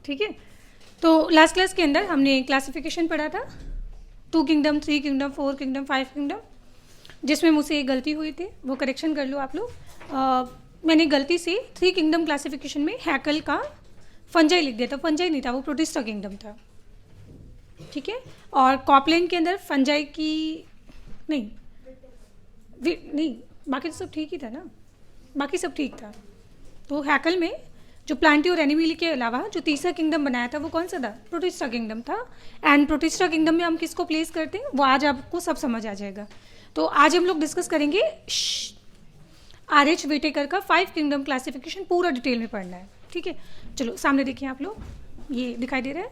ठीक है। तो लास्ट क्लास के अंदर हमने क्लासिफिकेशन पढ़ा था, 2 किंगडम, 3 किंगडम, 4 किंगडम, 5 किंगडम, जिसमें मुझसे एक गलती हुई थी, वो करेक्शन कर लो आप लोग। मैंने गलती से 3 किंगडम क्लासिफिकेशन में हैकल का फंजाई लिख दिया था। फंजाई नहीं था, वो प्रोटिस्टा किंगडम था, ठीक है। और कॉपलैंड के अंदर फंजाई की नहीं, बाकी तो सब ठीक ही था ना, बाकी सब ठीक था। तो हैकल में जो प्लांटी और एनिमली के अलावा जो तीसरा किंगडम बनाया था वो कौन सा था? प्रोटिस्टा किंगडम था। एंड प्रोटिस्टा किंगडम में हम किसको प्लेस करते हैं वो आज आपको सब समझ आ जाएगा। तो आज हम लोग डिस्कस करेंगे आर.एच. व्हिटेकर का 5 किंगडम क्लासिफिकेशन, पूरा डिटेल में पढ़ना है, ठीक है। चलो सामने देखिए आप लोग, ये दिखाई दे रहा है,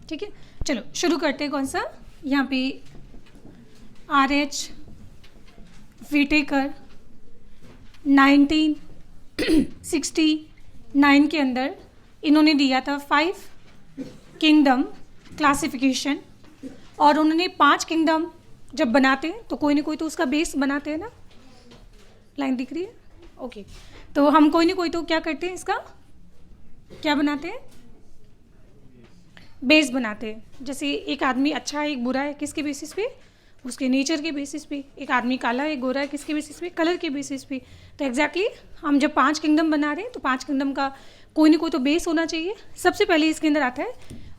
ठीक है। चलो शुरू करते हैं। कौन सा? यहाँ पे आर.एच. व्हिटेकर 1969 के अंदर इन्होंने दिया था 5 किंगडम क्लासिफिकेशन। और उन्होंने 5 किंगडम जब बनाते हैं तो कोई ना कोई तो उसका बेस बनाते हैं ना, लाइन दिख रही है? ओके। तो हम कोई ना कोई तो क्या करते हैं, इसका क्या बनाते हैं? बेस बनाते हैं। जैसे एक आदमी अच्छा है, एक बुरा है, किसके बेसिस पे? उसके नेचर के बेसिस पे। एक आदमी काला है, एक गोरा है, किसके बेसिस पे? कलर के बेसिस पे। तो एग्जैक्टली हम जब 5 किंगडम बना रहे हैं तो 5 किंगडम का कोई ना कोई तो बेस होना चाहिए। सबसे पहले इसके अंदर आता है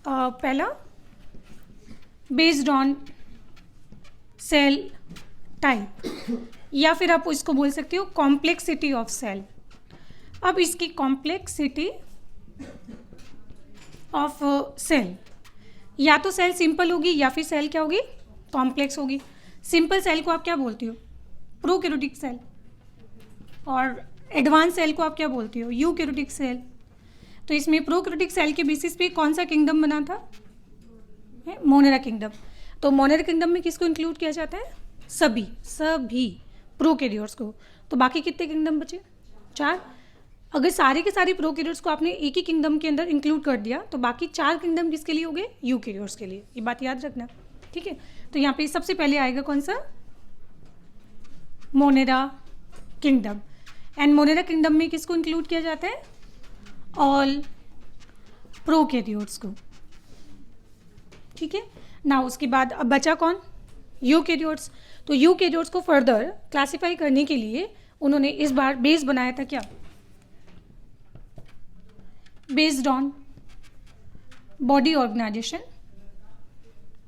पहला, बेस्ड ऑन सेल टाइप, या फिर आप इसको बोल सकते हो कॉम्प्लेक्सिटी ऑफ सेल। अब इसकी कॉम्प्लेक्सिटी ऑफ सेल, या तो सेल सिंपल होगी या फिर सेल क्या होगी? कॉम्प्लेक्स होगी। सिंपल सेल को आप क्या बोलती हो? Prokaryotic cell. और एडवांस सेल को आप क्या बोलती हो? Eukaryotic cell. तो इसमें प्रोकैरियोटिक सेल के बेसिस पे कौन सा किंगडम बना था? Monera kingdom. तो मोनेरा किंगडम में किसको इंक्लूड किया जाता है? सभी प्रोकैरियोट्स को। तो बाकी कितने किंगडम बचे? 4। अगर सारे के सारे प्रोकैरियोट्स को आपने एक ही किंगडम के अंदर इंक्लूड कर दिया तो बाकी 4 किंगडम किसके लिए हो गए? यूकैरियोट्स के लिए। ये बात याद रखना, ठीक है। तो यहाँ पे सबसे पहले आएगा कौन सा? Monera kingdom. And Monera kingdom में किसको इंक्लूड किया जाता है? ऑल प्रोकैरियोट्स को, ठीक है ना। उसके बाद अब बचा कौन? यूकैरियोट्स। तो यूकैरियोट्स को फर्दर क्लासिफाई करने के लिए उन्होंने इस बार बेस बनाया था क्या? Based on body organization.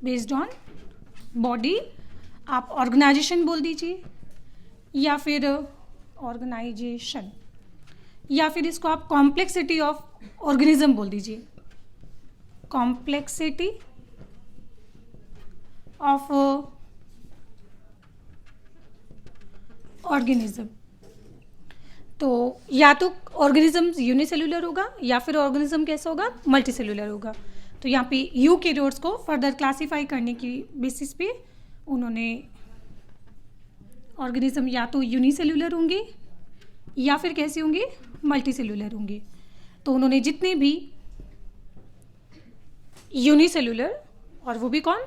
Based on body, आप ऑर्गेनाइजेशन बोल दीजिए या फिर ऑर्गेनाइजेशन, या फिर इसको आप कॉम्प्लेक्सिटी ऑफ ऑर्गेनिज्म बोल दीजिए, कॉम्प्लेक्सिटी ऑफ ऑर्गेनिज्म। तो या तो ऑर्गेनिज्म यूनिसेलुलर होगा या फिर ऑर्गेनिज्म कैसा होगा? मल्टीसेलुलर होगा। तो यहाँ पे यूकैरियोट्स को फर्दर क्लासीफाई करने की बेसिस पे उन्होंने ऑर्गेनिज्म या तो यूनिसेलुलर होंगे या फिर कैसे होंगे? मल्टीसेलुलर होंगे। तो उन्होंने जितने भी यूनिसेलुलर, और वो भी कौन?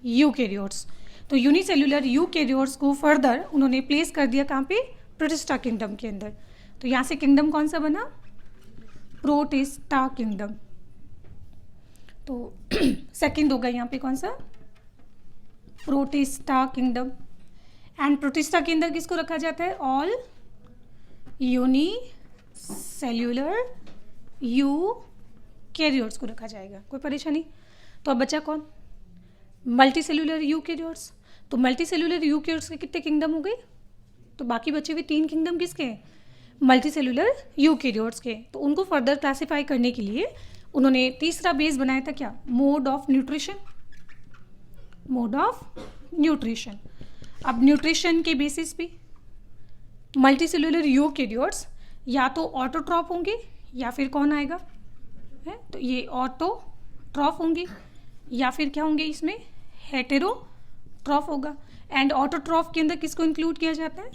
यूकैरियोट्स। तो यूनिसेलुलर यूकैरियोट्स को फर्दर उन्होंने प्लेस कर दिया कहाँ पे? प्रोटिस्टा किंगडम के अंदर। तो यहाँ से किंगडम कौन सा बना? Protista kingdom. तो सेकंड होगा यहाँ पे कौन सा? Protista kingdom. एंड प्रोटिस्टा के अंदर किसको रखा जाता है? ऑल यूनिसेल्युलर यूकैरियोट्स को रखा जाएगा। कोई परेशानी? तो अब बचा कौन? Multicellular eukaryotes. तो मल्टीसेलुलर यूकैरियोट्स के कितने किंगडम हो गए? तो बाकी बचे हुए 3 किंगडम किसके हैं? मल्टीसेलुलर यूकैरियोट्स के। तो उनको फर्दर क्लासिफाई करने के लिए उन्होंने तीसरा बेस बनाया था क्या? Mode of nutrition. Mode of nutrition. अब न्यूट्रिशन के बेसिस पे मल्टीसेलुलर यूकैरियोट्स या तो ऑटोट्रॉफ होंगे या फिर कौन आएगा? है तो ये ऑटोट्रॉफ होंगे या फिर क्या होंगे? इसमें हेटेरोट्रॉफ होगा। एंड ऑटोट्रॉफ के अंदर किसको इंक्लूड किया जाता है?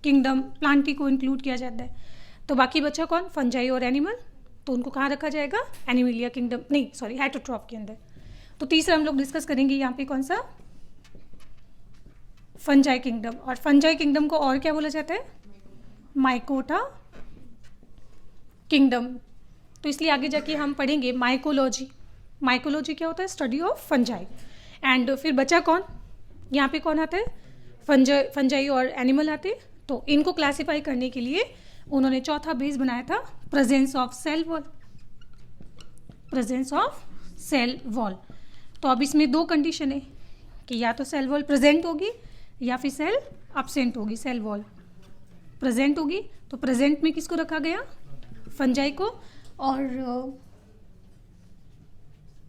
किंगडम प्लांटी को इंक्लूड किया जाता है। तो बाकी बचा कौन? फंजाई और एनिमल। तो उनको कहाँ रखा जाएगा? एनिमलिया किंगडम, नहीं सॉरी, हेटेरोट्रॉफ के अंदर। तो तीसरा हम लोग डिस्कस करेंगे यहाँ पे कौन सा? फंजाई किंगडम, और फंजाई किंगडम को और क्या बोला जाता है? Mycota kingdom. तो इसलिए आगे जाके हम पढ़ेंगे माइकोलॉजी। माइकोलॉजी क्या होता है? Study of fungi. एंड फिर बचा कौन? यहाँ पे कौन आता है? फंजाई और एनिमल आते हैं। तो इनको क्लासीफाई करने के लिए उन्होंने चौथा बेस बनाया था, presence of cell wall. Presence of cell wall. तो अब इसमें दो कंडीशन है कि या तो सेल वॉल प्रेजेंट होगी या फिर सेल एब्सेंट होगी। सेल वॉल प्रेजेंट होगी तो प्रेजेंट में किसको रखा गया? फंजाई को। और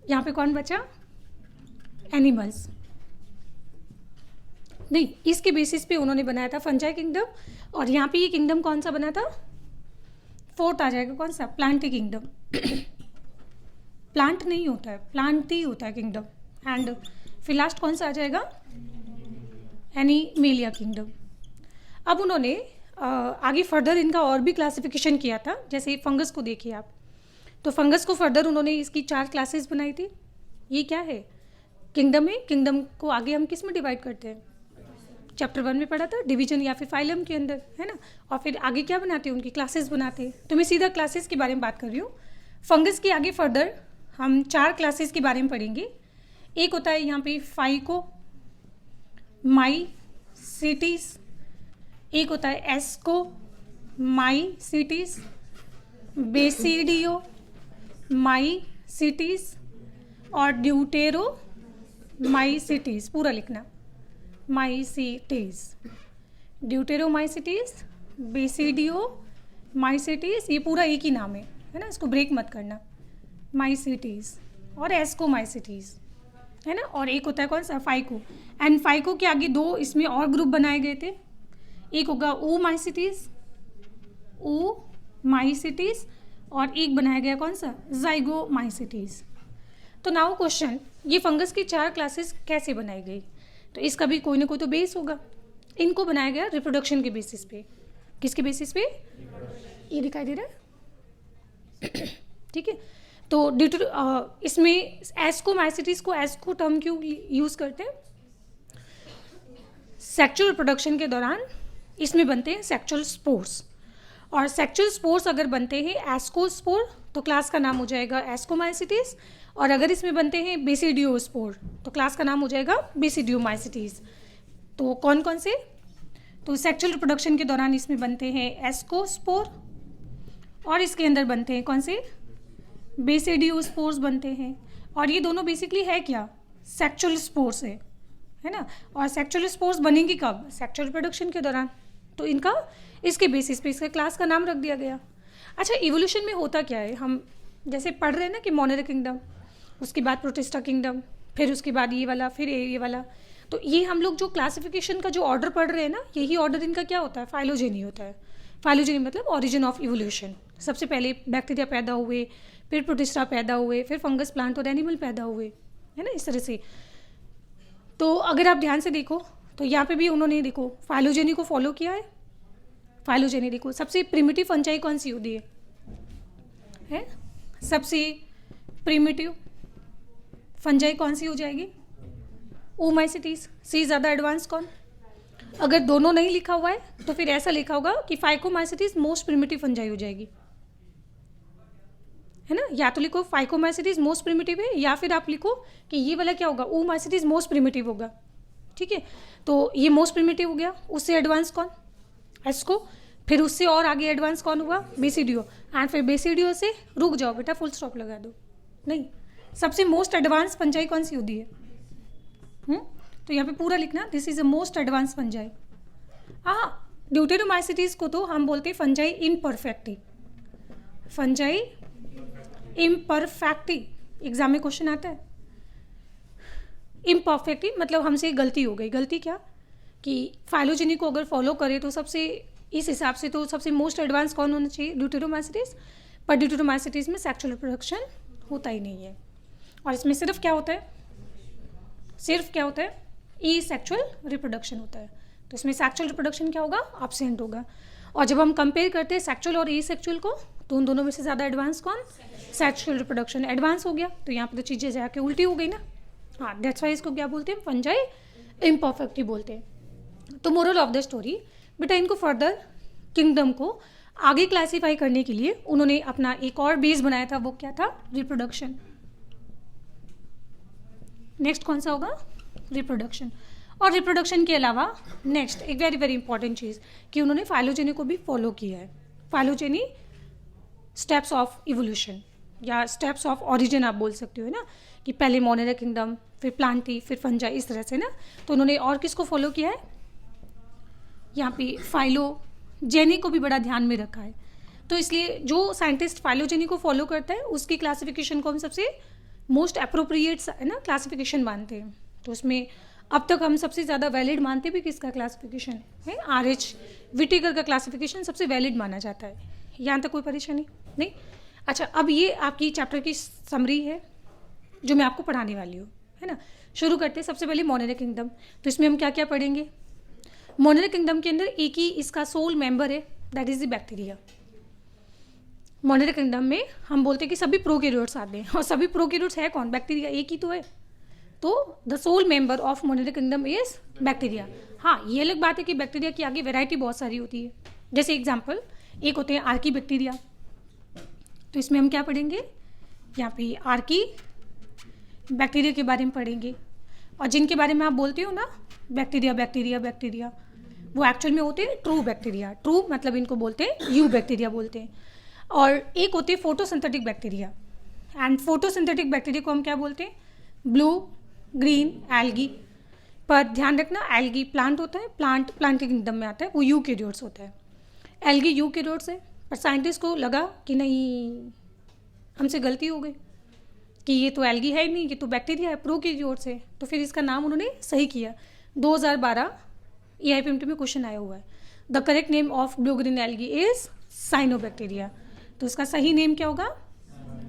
यहाँ पे कौन बचा? एनिमल्स। नहीं, इसके बेसिस पे उन्होंने बनाया था फंजाई किंगडम। और यहाँ पे ये किंगडम कौन सा बना था? फोर्थ आ जाएगा कौन सा? Plantae kingdom. प्लांट नहीं होता है, प्लांट ही होता है किंगडम। एंड फिर लास्ट कौन सा आ जाएगा? Animalia kingdom. अब उन्होंने आगे फर्दर इनका और भी क्लासिफिकेशन किया था। जैसे फंगस को देखिए आप, तो फंगस को फर्दर उन्होंने इसकी 4 क्लासेस बनाई थी। ये क्या है? किंगडम है। किंगडम को आगे हम किस में डिवाइड करते हैं? चैप्टर 1 में पढ़ा था, डिवीजन या फिर फाइलम के अंदर, है ना। और फिर आगे क्या बनाते हैं? उनकी क्लासेस बनाते हैं। तो मैं सीधा क्लासेस के बारे में बात कर रही हूँ। फंगस की आगे फर्दर हम 4 क्लासेस के बारे में पढ़ेंगे। एक होता है यहाँ पे फाइको माइसीटीज, एक होता है एस्को माइसीटीज, बेसिडियो माइसीटीज और ड्यूटेरो माइसीटीज। पूरा लिखना, माइसीटीज, ड्यूटेरोमाइसीटीज, बेसिडियो माइसीटीज। ये पूरा एक ही नाम है ना, इसको ब्रेक मत करना। माइसीटीज और एस्कोमाइसीटीज, है ना। और एक होता है कौन सा? फाइको। एंड फाइको के आगे 2 इसमें और ग्रुप बनाए गए थे। एक होगा ओमाइसीटीज, ओमाइसीटीज, और एक बनाया गया कौन सा? जाइगोमाइसीटीज। तो नाउ क्वेश्चन, ये फंगस की 4 क्लासेस कैसे बनाई गई? तो इसका भी कोई ना कोई तो बेस होगा। इनको बनाया गया रिप्रोडक्शन के बेसिस पे। किसके बेसिस पे? ये दिखाई दे रहा है, ठीक है। तो इसमें एस्कोमाइसीटीज को एस्को टर्म क्यों यूज करते हैं? सेक्सुअल रिप्रोडक्शन के दौरान इसमें बनते हैं सेक्सुअल स्पोर्स, और सेक्सुअल स्पोर्स अगर बनते हैं एस्कोस्पोर तो क्लास का नाम हो जाएगा एस्कोमाइसीटीज, और अगर इसमें बनते हैं बेसिडियोस्पोर तो क्लास का नाम हो जाएगा बेसिडियोमाइसीटीज। तो कौन कौन से? तो सेक्सुअल रिप्रोडक्शन के दौरान इसमें बनते हैं एस्कोस्पोर, और इसके अंदर बनते हैं कौन से? बेसिडियोस्पोर्स बनते हैं। और ये दोनों बेसिकली है क्या? सेक्सुअल स्पोर्स है ना। और सेक्सुअल स्पोर्स बनेंगी कब? सेक्सुअल रिप्रोडक्शन के दौरान। तो इनका इसके बेसिस पे इसका क्लास का नाम रख दिया गया। अच्छा, इवोल्यूशन में होता क्या है? हम जैसे पढ़ रहे हैं ना कि मोनेरा किंगडम, उसके बाद प्रोटिस्टा किंगडम, फिर उसके बाद ये वाला, फिर ये वाला। तो ये हम लोग जो क्लासिफिकेशन का जो ऑर्डर पढ़ रहे हैं ना, यही ऑर्डर इनका क्या होता है? फाइलोजेनी होता है। फाइलोजेनी मतलब ऑरिजिन ऑफ इवोल्यूशन। सबसे पहले बैक्टीरिया पैदा हुए, फिर प्रोटिस्टा पैदा हुए, फिर फंगस, प्लांट और एनिमल पैदा हुए, है ना, इस तरह से। तो अगर आप ध्यान से देखो तो यहाँ पे भी उन्होंने देखो फाइलोजेनी को फॉलो किया है। फाइलोजेनी देखो, सबसे प्रिमिटिव फंजाई कौन सी होती है? सबसे प्रिमिटिव फंजाई कौन सी हो जाएगी? ओमाइसीटीज। सी ज़्यादा एडवांस कौन? अगर दोनों नहीं लिखा हुआ है तो फिर ऐसा लिखा होगा कि फाइकोमाइसीटीज मोस्ट प्रिमिटिव फंजाई हो जाएगी, है ना। या तो लिखो फाइकोमाइसीटीज मोस्ट प्रिमिटिव है, या फिर आप लिखो कि ये वाला क्या होगा? ओमाइसीटीज मोस्ट प्रिमिटिव होगा, ठीक है। तो ये मोस्ट प्रिमिटिव हो गया। उससे एडवांस कौन? एस्को। फिर उससे और आगे एडवांस कौन हुआ? बेसिडियो। एंड फिर बेसिडियो से रुक जाओ बेटा, फुल स्टॉप लगा दो। नहीं, सबसे मोस्ट एडवांस फंजाई कौन सी होती है? तो यहाँ पे पूरा लिखना, this is a most advance fungi. हाँ, ड्यूटेरोमाइसीटीज को तो हम बोलते हैं fungi imperfecti. Fungi imperfecti exam में क्वेश्चन आता है। इम्परफेक्टी मतलब हमसे गलती हो गई। गलती क्या? कि फाइलोजेनी को अगर फॉलो करें तो सबसे इस हिसाब से तो सबसे मोस्ट एडवांस कौन होना चाहिए? ड्यूटेरोमाइसीटीज। पर ड्यूटेरोमाइसीटीज में सेक्सुअल रिप्रोडक्शन होता ही नहीं है, और इसमें सिर्फ क्या होता है? सिर्फ क्या होता है? ई सेक्सुअल रिप्रोडक्शन होता है। तो इसमें सेक्सुअल रिप्रोडक्शन क्या होगा? एब्सेंट होगा। और जब हम कंपेयर करते हैं सेक्सुअल और ई सेक्सुअल को, तो उन दोनों में से ज़्यादा एडवांस कौन? सेक्सुअल रिप्रोडक्शन एडवांस हो गया। तो यहाँ पे तो चीज़ें जाके उल्टी हो गई ना। हाँ, दैट्स वाई इसको क्या बोलते हैं? फंजाई इम्परफेक्टी बोलते हैं। तो मोरल ऑफ द स्टोरी, बेटा इनको फर्दर किंगडम को आगे क्लासीफाई करने के लिए उन्होंने अपना एक और बेस बनाया था, वो क्या था? रिप्रोडक्शन। नेक्स्ट कौन सा होगा? रिप्रोडक्शन। और रिप्रोडक्शन के अलावा नेक्स्ट एक वेरी वेरी इंपॉर्टेंट चीज़ कि उन्होंने फाइलोजेनी को भी फॉलो किया है। फाइलोजेनी स्टेप्स ऑफ इवोल्यूशन या स्टेप्स ऑफ ऑरिजिन आप बोल सकते हो ना, कि पहले मोनेरा किंगडम, फिर प्लांटी, फिर फंजा, इस तरह से ना। तो उन्होंने और किसको फॉलो किया है? यहाँ पे फाइलोजेनी को भी बड़ा ध्यान में रखा है। तो इसलिए जो साइंटिस्ट फाइलोजेनी को फॉलो करता है उसकी क्लासिफिकेशन को हम सबसे मोस्ट अप्रोप्रिएट है ना क्लासिफिकेशन मानते हैं। तो उसमें अब तक हम सबसे ज़्यादा वैलिड मानते भी किसका क्लासिफिकेशन है? RH विटेकर का क्लासिफिकेशन सबसे वैलिड माना जाता है। यहाँ तक कोई परेशानी नहीं? अच्छा, अब ये आपकी चैप्टर की समरी है जो मैं आपको पढ़ाने वाली हूँ, है ना। शुरू करते हैं सबसे पहले मोनेरा किंगडम। तो इसमें हम क्या क्या पढ़ेंगे? मोनेरा किंगडम के अंदर एक ही इसका सोल मेंबर है, that is the bacteria. Monera kingdom में हम बोलते हैं कि सभी प्रोकैरियोट्स आते हैं, और सभी प्रोकैरियोट्स है कौन? बैक्टीरिया, एक ही तो है। तो the sole member of Monera kingdom is bacteria. हाँ, ये अलग बात है कि बैक्टीरिया की आगे वैरायटी बहुत सारी होती है। जैसे एग्जाम्पल, एक होते हैं आर्की बैक्टीरिया। तो इसमें हम क्या पढ़ेंगे? यहाँ पे आर्की बैक्टीरिया के बारे में पढ़ेंगे। और जिनके बारे में आप बोलते हो ना बैक्टीरिया बैक्टीरिया बैक्टीरिया, वो एक्चुअल में होते हैं ट्रू बैक्टीरिया। ट्रू मतलब इनको बोलते हैं यू बैक्टीरिया बोलते हैं। और एक होते हैं photosynthetic bacteria. And photosynthetic bacteria को हम क्या बोलते हैं? Blue green algae. पर ध्यान रखना, एल्गी प्लांट होता है, प्लांट के किंगडम में आता है, वो यूकेरियोट्स होता है। एल्गी यूकेरियोट्स है, पर साइंटिस्ट को लगा कि नहीं, हमसे गलती हो गई कि ये तो एल्गी है ही नहीं, ये तो बैक्टीरिया है, प्रोकैरियोट्स है। तो फिर इसका नाम उन्होंने सही किया। 2012 EIPMT में क्वेश्चन आया हुआ है, the correct name of blue green algae is cyanobacteria. तो इसका सही नेम क्या होगा?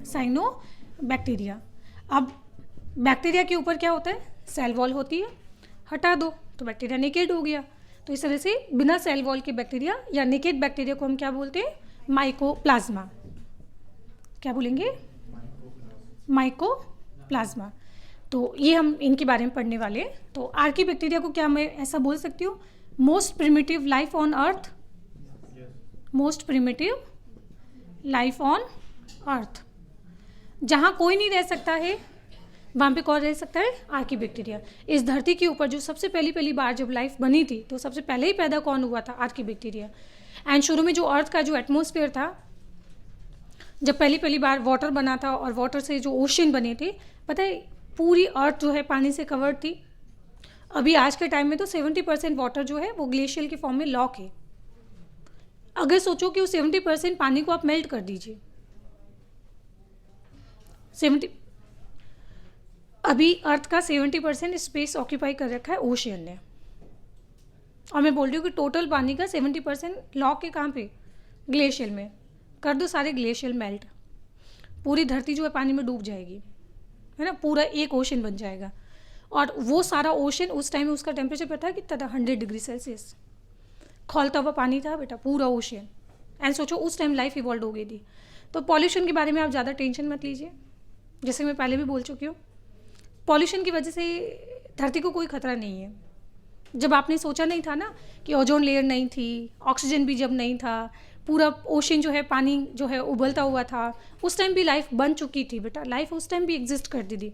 साइनोबैक्टीरिया। अब बैक्टीरिया के ऊपर क्या होता है? सेल वॉल होती है, हटा दो तो बैक्टीरिया नेकेड हो गया। तो इस तरह से बिना सेल वॉल के बैक्टीरिया या नेकेड बैक्टीरिया को हम क्या बोलते हैं? माइकोप्लाज्मा। क्या बोलेंगे? माइकोप्लाज्मा। तो ये हम इनके बारे में पढ़ने वाले हैं। तो आर्की बैक्टीरिया को क्या मैं ऐसा बोल सकती हूँ? Most primitive life on earth. Most primitive life on earth. जहाँ कोई नहीं रह सकता है वहाँ पे कौन रह सकता है? Archie bacteria. इस धरती के ऊपर जो सबसे पहली बार जब लाइफ बनी थी तो सबसे पहले ही पैदा कौन हुआ था? Archie bacteria. एंड शुरू में जो अर्थ का जो एटमॉस्फेयर था, जब पहली बार वाटर बना था और वाटर से जो ओशन बने थे, पता है पूरी अर्थ जो है पानी से कवर्ड थी। अभी आज के टाइम में तो 70% वाटर जो है वो ग्लेशियल के फॉर्म में लॉक है। अगर सोचो कि उस 70% पानी को आप मेल्ट कर दीजिए, 70 अभी अर्थ का 70% स्पेस ऑक्यूपाई कर रखा है ओशियन ने। और मैं बोल रही हूँ कि टोटल पानी का 70% लॉक है कहाँ पे? ग्लेशियल में। कर दो सारे ग्लेशियल मेल्ट, पूरी धरती जो है पानी में डूब जाएगी, है ना। पूरा एक ओशन बन जाएगा। और वो सारा ओशन उस टाइम में उसका टेम्परेचर पता है कितना था? 100 डिग्री सेल्सियस। खौलता हुआ पानी था बेटा पूरा ओशन। एंड सोचो उस टाइम लाइफ इवॉल्व हो गई थी। तो पॉल्यूशन के बारे में आप ज़्यादा टेंशन मत लीजिए, जैसे मैं पहले भी बोल चुकी हूँ। पॉल्यूशन की वजह से धरती को कोई खतरा नहीं है। जब आपने सोचा नहीं था ना कि ओजोन लेयर नहीं थी, ऑक्सीजन भी जब नहीं था, पूरा ओशन जो है पानी जो है उबलता हुआ था, उस टाइम भी लाइफ बन चुकी थी बेटा। लाइफ उस टाइम भी एग्जिस्ट करती थी।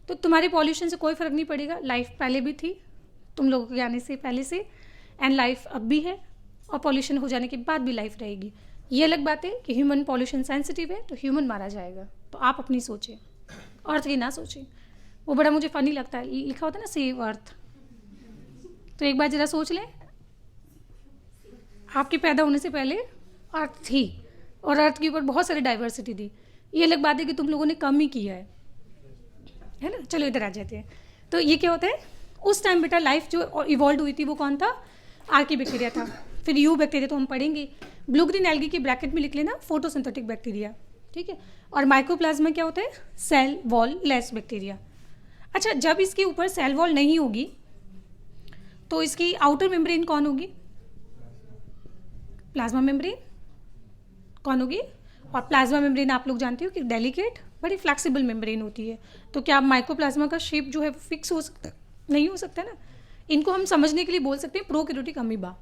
तो तुम्हारे पॉल्यूशन से कोई फ़र्क नहीं पड़ेगा। लाइफ पहले भी थी तुम लोगों के आने से पहले से, एंड लाइफ अब भी है, और पॉल्यूशन हो जाने के बाद भी लाइफ रहेगी। ये अलग बात है कि ह्यूमन पॉल्यूशन सेंसिटिव है तो ह्यूमन मारा जाएगा। तो आप अपनी सोचें, अर्थ की ना सोचें। वो बड़ा मुझे फ़नी लगता है, लिखा होता है ना सेव अर्थ। तो एक बार ज़रा सोच लें, आपके पैदा होने से पहले अर्थ थी और अर्थ के ऊपर बहुत सारी डाइवर्सिटी थी। ये अलग बात है कि तुम लोगों ने कम ही किया है ना। चलो इधर आ जाते हैं। तो ये क्या होता है? उस टाइम बेटा लाइफ जो इवॉल्व हुई थी वो कौन था? आर्की बैक्टीरिया था। फिर यू बैक्टीरिया तो हम पढ़ेंगे। ब्लू ग्रीन एल्गी के ब्रैकेट में लिख लेना फोटोसिंथेटिक बैक्टीरिया, ठीक है। और माइकोप्लाज्मा क्या होता है? Cell wall less bacteria. अच्छा, जब इसके ऊपर सेल वॉल नहीं होगी तो इसकी आउटर मेम्ब्रेन कौन होगी? प्लाज्मा मेम्ब्रेन कौन होगी? और प्लाज्मा मेम्ब्रेन आप लोग जानते हो कि डेलिकेट बड़ी फ्लेक्सिबल मेम्ब्रेन होती है। तो क्या माइकोप्लाज्मा का शेप जो है फिक्स हो सकता? नहीं हो सकता ना। इनको हम समझने के लिए बोल सकते हैं प्रोकैरियोटिक अमीबा।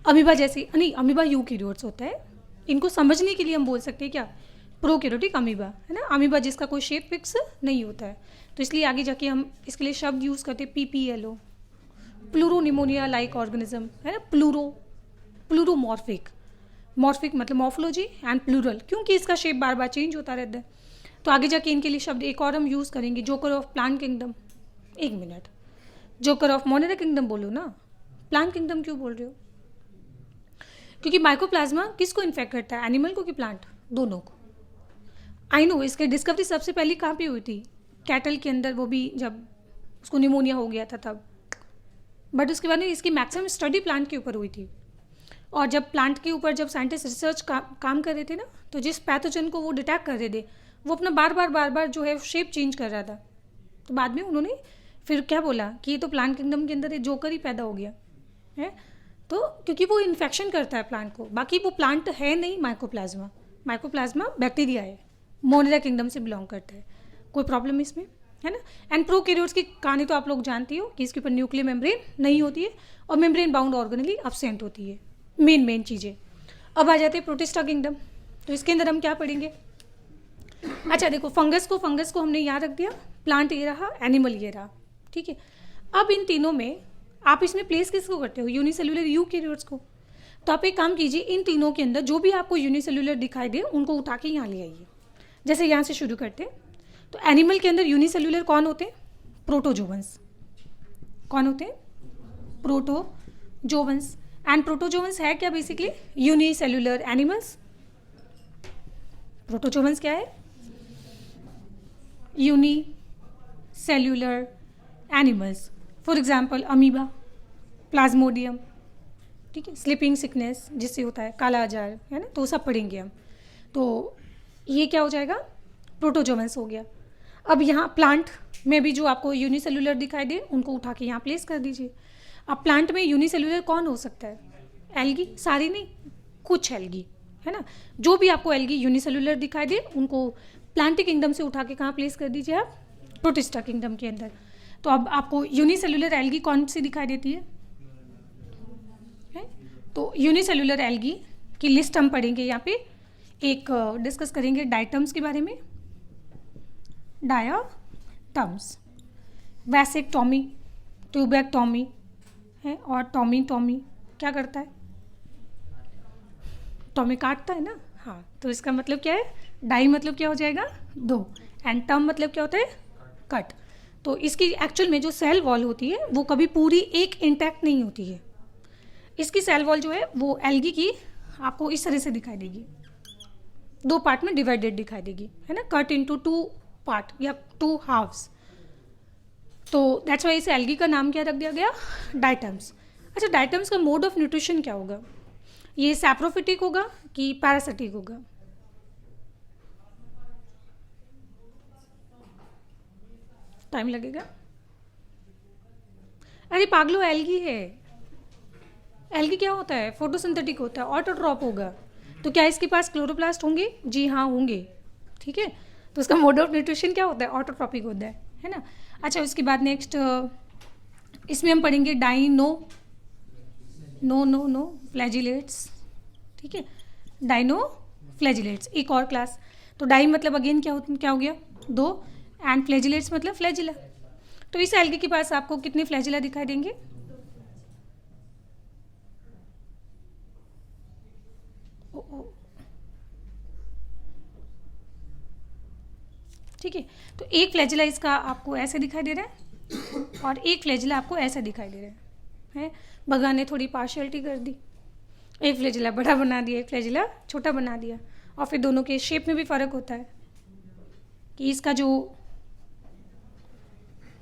अमीबा जैसी नहीं, अमीबा यूकैरियोट्स होता है, इनको समझने के लिए हम बोल सकते हैं क्या, प्रोकैरियोटिक अमीबा, है ना। अमीबा जिसका कोई शेप फिक्स नहीं होता है, तो इसलिए आगे जाके हम इसके लिए शब्द यूज़ करते हैं PPLO, प्लूरोनिमोनिया लाइक ऑर्गेनिज्म, है ना। प्लूरोमॉर्फिक, मॉर्फिक मतलब मॉर्फोलॉजी एंड प्लूरल, क्योंकि इसका शेप बार बार चेंज होता रहता है। तो आगे जाके इनके लिए शब्द एक और हम यूज़ करेंगे, जोकर ऑफ प्लांट किंगडम। एक minute, joker of Monera kingdom बोलो ना, प्लांट किंगडम क्यों बोल रहे हो? क्योंकि माइकोप्लाज्मा किसको इन्फेक्ट करता है, एनिमल को कि प्लांट? दोनों को। आई नो, इसके डिस्कवरी सबसे पहले कहाँ पे हुई थी? कैटल के अंदर, वो भी जब उसको निमोनिया हो गया था तब। बट उसके बाद में इसकी मैक्सिमम स्टडी प्लांट के ऊपर हुई थी। और जब प्लांट के ऊपर जब साइंटिस्ट रिसर्च काम कर रहे थे ना, तो जिस पैथोजन को वो डिटेक्ट कर रहे थे, वो अपना बार बार जो है शेप चेंज कर रहा था। तो बाद में उन्होंने फिर क्या बोला कि ये तो प्लांट किंगडम के अंदर एक जोकर ही पैदा हो गया है। तो क्योंकि वो इन्फेक्शन करता है प्लांट को, बाकी वो प्लांट है नहीं माइकोप्लाज्मा, माइकोप्लाज्मा बैक्टीरिया है, मोनेरा किंगडम से बिलोंग करता है। कोई प्रॉब्लम इसमें, है ना। एंड प्रोकैरियोट्स की कहानी तो आप लोग जानती हो कि इसके ऊपर न्यूक्लियर मेम्ब्रेन नहीं होती है और मेम्ब्रेन बाउंड ऑर्गेनेली एब्सेंट होती है, मेन चीज़ें। अब आ जाते हैं प्रोटिस्टा किंगडम। तो इसके अंदर हम क्या पढ़ेंगे? अच्छा देखो, फंगस को हमने यहाँ रख दिया, प्लांट ये रहा, एनिमल ये रहा, ठीक है। अब इन तीनों में आप इसमें प्लेस किसको करते हो? यूनिसेल्युलर यूकैरियोट्स को। तो आप एक काम कीजिए, इन तीनों के अंदर जो भी आपको यूनिसेल्युलर दिखाई दे उनको उठा के यहाँ ले आइए। जैसे यहाँ से शुरू करते हैं, तो एनिमल के अंदर यूनिसेल्युलर कौन होते हैं? प्रोटोजोवंस। कौन होते हैं? प्रोटोजोवंस। एंड प्रोटोजोवंस है क्या बेसिकली? Unicellular animals. प्रोटोजोवंस क्या है? Unicellular animals. For example amoeba, Plasmodium, ठीक है, स्लीपिंग सिकनेस जिससे होता है काला आजार, है ना, तो सब पढ़ेंगे हम। तो ये क्या हो जाएगा? प्रोटोजोवंस हो गया। अब यहाँ प्लांट में भी जो आपको यूनिसेल्युलर दिखाई दे उनको उठा के यहाँ प्लेस कर दीजिए। अब प्लांट में यूनिसेल्युलर कौन हो सकता है? एल्गी, सारी नहीं, कुछ एल्गी, है ना। जो भी आपको एल्गी यूनिसेल्युलर दिखाई दे उनको प्लांट किंगडम से उठा के कहाँ प्लेस कर दीजिए आप? प्रोटिस्टा किंगडम के अंदर। तो अब आपको यूनिसेल्युलर एल्गी कौन सी दिखाई देती है? तो यूनिसेल्युलर एल्गी की लिस्ट हम पढ़ेंगे यहाँ पे। एक डिस्कस करेंगे डायटम्स के बारे में, डायाटम्स, वैसेक्टोमी, ट्यूबेक्टोमी है, और टॉमी क्या करता है? टॉमी काटता है ना, हाँ। तो इसका मतलब क्या है? डाई मतलब क्या हो जाएगा? दो, एंड टर्म मतलब क्या होता है? कट। तो इसकी एक्चुअल में जो सेल वॉल होती है वो कभी पूरी एक इंटैक्ट नहीं होती है। इसकी सेल वॉल जो है वो एल्गी की आपको इस तरह से दिखाई देगी, दो पार्ट में डिवाइडेड दिखाई देगी, है ना, कट इनटू 2 पार्ट या 2 हाफ्स। तो दैट्स वाई इसे एल्गी का नाम क्या रख दिया गया? डायटम्स। अच्छा, डायटम्स का मोड ऑफ न्यूट्रिशन क्या होगा? ये सैप्रोफिटिक होगा कि पैरासिटिक होगा? टाइम लगेगा। अरे पागलो, एल्गी है। एल्गी क्या होता है? फोटोसिंथेटिक होता है, ऑटोट्रॉप होगा। तो क्या इसके पास क्लोरोप्लास्ट होंगे? जी हाँ, होंगे, ठीक है। तो उसका मोड ऑफ न्यूट्रिशन क्या होता है? ऑटोट्रॉपिक होता है ना। अच्छा, उसके बाद नेक्स्ट इसमें हम पढ़ेंगे नो फ्लैजिलेट्स, ठीक है, डाइनो फ्लैजिलेट्स, एक और क्लास। तो डाई मतलब अगेन क्या हो गया? 2, एंड फ्लैजिलेट्स मतलब फ्लैजिला। तो इस एल्गी के पास आपको कितने फ्लैजिला दिखाई देंगे? ठीक है। तो एक फ्लैजिला इसका आपको ऐसे दिखाई दे रहा है और एक फ्लैजिला आपको ऐसा दिखाई दे रहा है। भगवान ने थोड़ी पार्शियलिटी कर दी, एक फ्लैजिला बड़ा बना दिया, एक फ्लैजिला छोटा बना दिया। और फिर दोनों के शेप में भी फ़र्क होता है कि इसका जो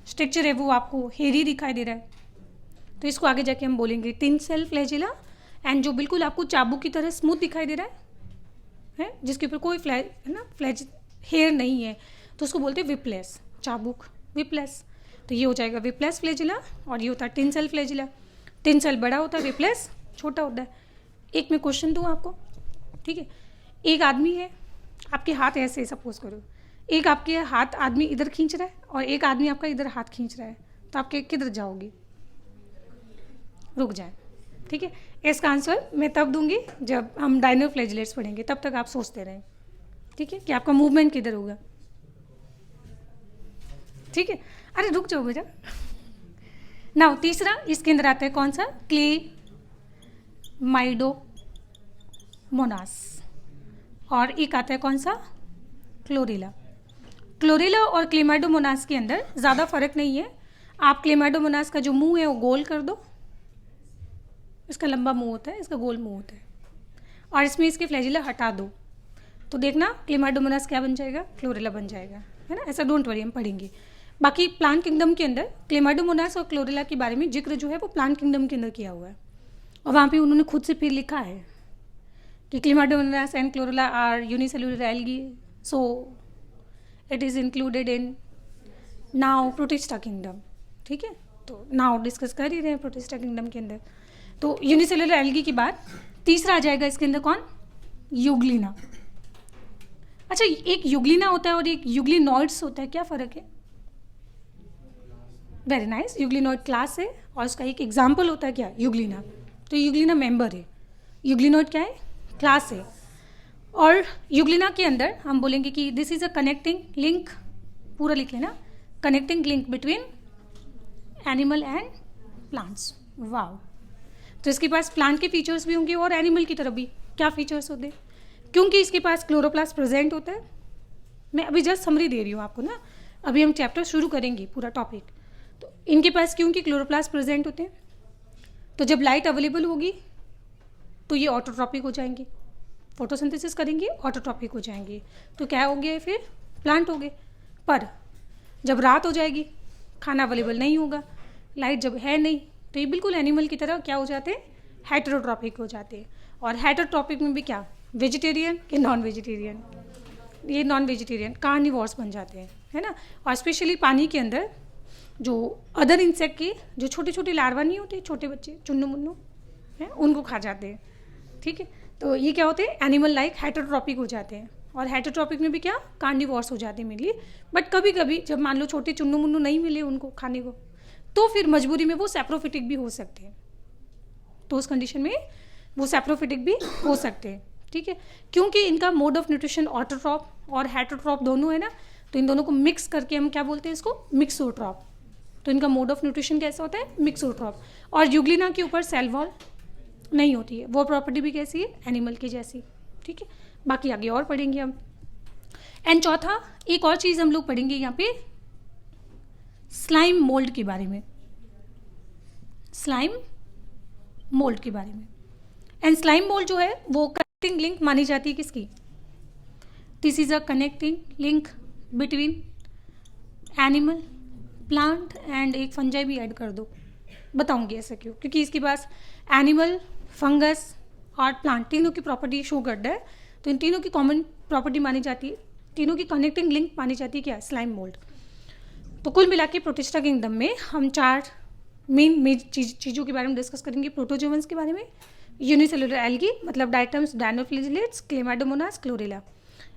स्ट्रक्चर है वो आपको हेरी दिखाई दे रहा है। तो इसको आगे जाके हम बोलेंगे टिन सेल फ्लैजिला। एंड जो बिल्कुल आपको चाबुक की तरह स्मूथ दिखाई दे रहा है जिसके ऊपर कोई फ्लैज हेयर नहीं है, तो उसको बोलते हैं विपलेस, चाबुक विपलेस। तो ये हो जाएगा विपलेस फ्लैजिला, और ये होता है tinsel flagella. Tinsel बड़ा होता है, विपलेस छोटा होता है। एक मैं क्वेश्चन दूँ आपको, ठीक है। एक आदमी है, आपके हाथ ऐसे सपोज करो, एक आपके हाथ आदमी इधर खींच रहा है और एक आदमी आपका इधर हाथ खींच रहा है, तो आप किधर जाओगी? रुक जाए, ठीक है। इसका आंसर मैं तब दूंगी जब हम डायनोफ्लैजिलेट्स पढ़ेंगे, तब तक आप सोचते रहें, ठीक है, कि आपका मूवमेंट किधर होगा, ठीक है। अरे रुक जाओ बेटा। नाउ तीसरा इसके अंदर आता है कौन सा? क्लेमाइडोमोनास। और एक आता है कौन सा? क्लोरेला। क्लोरेला और क्लेमाइडोमोनास के अंदर ज़्यादा फर्क नहीं है। आप क्लेमाइडोमोनास का जो मुंह है वो गोल कर दो, इसका लंबा मुंह होता है, इसका गोल मुंह होता है, और इसमें इसके फ्लैजिला हटा दो, तो देखना क्लेमाइडोमोनास क्या बन जाएगा? क्लोरेला बन जाएगा, है ना। ऐसा डोंट वरी, हम पढ़ेंगे। बाकी प्लांट किंगडम के अंदर क्लेमाइडोमोनास और क्लोरेला के बारे में जिक्र जो है वो प्लांट किंगडम के अंदर किया हुआ है, और वहाँ पे उन्होंने खुद से फिर लिखा है कि chlamydomonas and chlorella are unicellular algae, so it is included in now protista kingdom, ठीक है। तो नाउ डिस्कस कर ही रहे हैं प्रोटिस्टा किंगडम के अंदर। तो यूनिसेल्युलर एल्गी के बाद तीसरा आ जाएगा इसके अंदर कौन? यूग्लिना। अच्छा, एक यूग्लिना होता है और एक यूग्लिनॉइड्स होता है, क्या फ़र्क है? वेरी नाइस, यूग्लिनॉइड क्लास है और उसका एक एग्जाम्पल होता है क्या? यूग्लिना। तो यूग्लिना मेंबर है, यूग्लिनॉइड क्या है? क्लास है। और यूग्लिना के अंदर हम बोलेंगे कि this is a connecting link, पूरा लिख लेना, connecting link between animal and plants. Wow. तो इसके पास प्लांट के फीचर्स भी होंगे और एनिमल की तरफ भी क्या फीचर्स होते हैं, क्योंकि इसके पास क्लोरोप्लास्ट प्रेजेंट होता है। मैं अभी जस्ट समरी दे रही हूँ आपको ना, अभी हम चैप्टर शुरू करेंगे पूरा टॉपिक। तो इनके पास क्योंकि क्लोरोप्लास्ट प्रेजेंट होते हैं, तो जब लाइट अवेलेबल होगी तो ये ऑटोट्रॉपिक हो जाएंगे, फोटोसिंथेसिस करेंगे, ऑटोट्रॉपिक हो जाएंगे, तो क्या हो गया? फिर प्लांट हो गए। पर जब रात हो जाएगी, खाना अवेलेबल नहीं होगा, लाइट जब है नहीं, तो ये बिल्कुल एनिमल की तरह क्या हो जाते हैं? हेटेरोट्रॉपिक हो जाते हैं। और हेटेरोट्रॉपिक में भी क्या? वेजिटेरियन कि नॉन वेजिटेरियन? ये नॉन वेजिटेरियन, कार्निवोर्स बन जाते हैं, है ना। और स्पेशली पानी के अंदर जो अदर इंसेक्ट के जो छोटे छोटे लार्वा नहीं होते, छोटे बच्चे चुन्नू मुन्नू हैं, उनको खा जाते हैं, ठीक है। तो ये क्या होते हैं? एनिमल लाइक हेटेरोट्रॉपिक हो जाते हैं। और हेटेरोट्रॉपिक में भी क्या? कार्निवोर्स हो जाते हैं मेनली। बट कभी कभी जब मान लो छोटे चुन्नू मुन्नू नहीं मिले उनको खाने को, तो फिर मजबूरी में वो सैप्रोफिटिक भी हो सकते हैं, तो उस कंडीशन में वो सैप्रोफिटिक भी हो सकते हैं, ठीक है। क्योंकि इनका मोड ऑफ न्यूट्रिशन ऑटोट्रॉप और हेटेरोट्रॉप दोनों है ना, तो इन दोनों को मिक्स करके हम क्या बोलते हैं? इसको मिक्सोट्रॉप। तो इनका मोड ऑफ न्यूट्रिशन कैसा होता है? मिक्सोट्रॉप। और यूग्लिना के ऊपर सेल वॉल नहीं होती है, वो प्रॉपर्टी भी कैसी है? एनिमल की जैसी, ठीक है। बाकी आगे और पढ़ेंगे हम। एंड चौथा एक और चीज़ हम लोग पढ़ेंगे यहाँ पे, स्लाइम मोल्ड के बारे में, स्लाइम मोल्ड के बारे में। एंड स्लाइम मोल्ड जो है वो कनेक्टिंग लिंक मानी जाती है किसकी? This is a connecting link between animal, plant and एक फंजाई भी ऐड कर दो, बताऊंगी ऐसा क्यों, क्योंकि इसके पास एनिमल, फंगस और प्लांट तीनों की प्रॉपर्टी शो करता है, तो इन तीनों की कॉमन प्रॉपर्टी मानी जाती है, तीनों की कनेक्टिंग लिंक मानी जाती है क्या? Slime mould. तो कुल मिला के प्रोटिस्टा किंगडम में हम 4 मेन चीज़ों के बारे में डिस्कस करेंगे। प्रोटोजोअन्स के बारे में, यूनिसेलुलर एल्गी मतलब diatoms, dinoflagellates, Chlamydomonas, chlorella,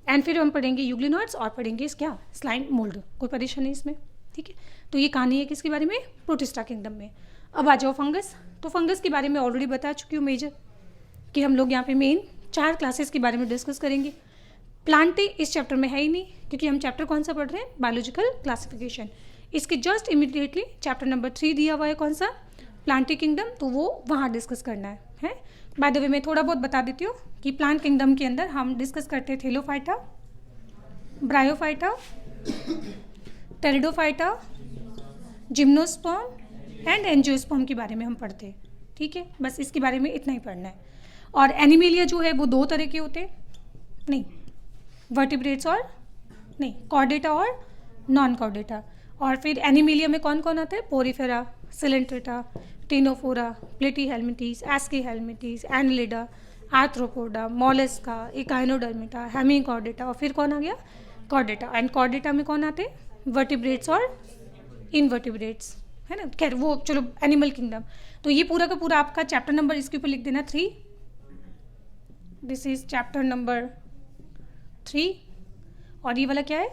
and फिर हम पढ़ेंगे यूग्लिनॉइड्स और पढ़ेंगे इस क्या? Slime mould. कोई परेशानी इसमें, ठीक है। तो ये कहानी है किसके बारे में? प्रोटिस्टा किंगडम में। अब आ जाओ फंगस। तो फंगस के बारे में ऑलरेडी बता चुकी हूँ मेजर, कि हम लोग यहाँ पे मेन 4 क्लासेस के बारे में डिस्कस करेंगे। प्लांटे इस चैप्टर में है ही नहीं, क्योंकि हम चैप्टर कौन सा पढ़ रहे हैं? Biological classification. इसके जस्ट इमीडिएटली चैप्टर नंबर 3 दिया हुआ है, कौन सा? प्लांटे किंगडम, तो वो वहाँ डिस्कस करना है। बाय द वे मैं थोड़ा बहुत बता देती हूँ कि प्लांट किंगडम के अंदर हम डिस्कस करते हैं Thallophyta, bryophyta, pteridophyta, gymnosperm and angiosperm के बारे में हम पढ़ते हैं, ठीक है। बस इसके बारे में इतना ही पढ़ना है। और एनिमेलिया जो है वो 2 तरह के होते हैं, नहीं वर्टिब्रेट्स और नहीं, कॉर्डेटा और नॉन कॉर्डेटा। और फिर एनिमेलिया में कौन कौन आता है? Porifera, Coelenterata, Ctenophora, Platyhelminthes, Aschelminthes, Annelida, Arthropoda, Mollusca, Echinodermata, Hemichordata, और फिर कौन आ गया? कॉर्डेटा। एंड कॉर्डेटा में कौन आते हैं? वर्टिब्रेट्स और इनवर्टिब्रेट्स, है ना। खैर वो चलो एनिमल किंगडम। तो ये पूरा का पूरा आपका चैप्टर नंबर इसके ऊपर लिख देना 3, दिस इज चैप्टर नंबर 3, और ये वाला क्या है?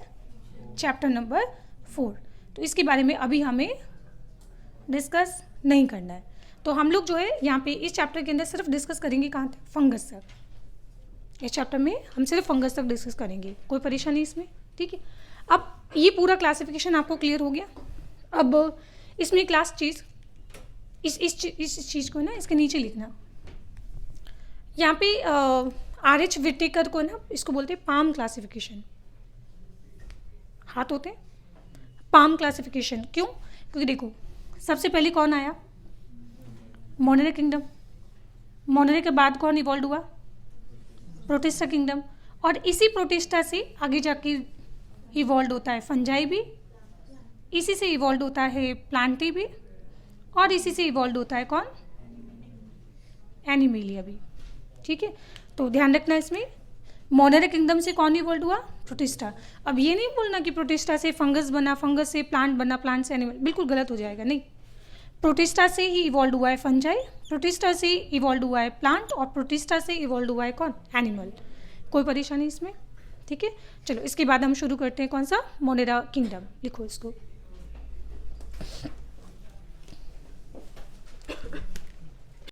Chapter number 4। तो इसके बारे में अभी हमें डिस्कस नहीं करना है। तो हम लोग जो है यहाँ पे इस चैप्टर के अंदर सिर्फ डिस्कस करेंगे कहाँ तक, फंगस तक। इस चैप्टर में हम सिर्फ फंगस तक डिस्कस करेंगे, कोई परेशानी इसमें, ठीक है। अब ये पूरा क्लासिफिकेशन आपको क्लियर हो गया। अब इसमें क्लास चीज़ इस चीज़ को ना इसके नीचे लिखना। यहाँ पे RH विटेकर को ना इसको बोलते हैं पाम क्लासिफिकेशन। हाथ होते हैं, पाम क्लासिफिकेशन। क्यों? क्योंकि देखो सबसे पहले कौन आया, मोनेरा किंगडम। मोनेरा के बाद कौन इवॉल्व हुआ, प्रोटिस्टा किंगडम। और इसी प्रोटिस्टा से आगे जाके इवॉल्व होता है फंजाई भी, इसी से इवॉल्व होता है प्लांटी भी, और इसी से इवॉल्व होता है कौन, एनिमेलिया भी, ठीक है। तो ध्यान रखना इसमें, मोनेरा किंगडम से कौन इवॉल्व हुआ, प्रोटिस्टा। अब ये नहीं बोलना कि प्रोटिस्टा से फंगस बना, फंगस से प्लांट बना, प्लांट से एनिमल, बिल्कुल गलत हो जाएगा, नहीं। प्रोटिस्टा से ही इवॉल्व हुआ है फंजाई, प्रोटिस्टा से इवॉल्व हुआ है प्लांट, और प्रोटिस्टा से इवॉल्व हुआ है कौन, एनिमल। कोई परेशानी इसमें, ठीक है। चलो इसके बाद हम शुरू करते हैं कौन सा, मोनेरा किंगडम। लिखो इसको।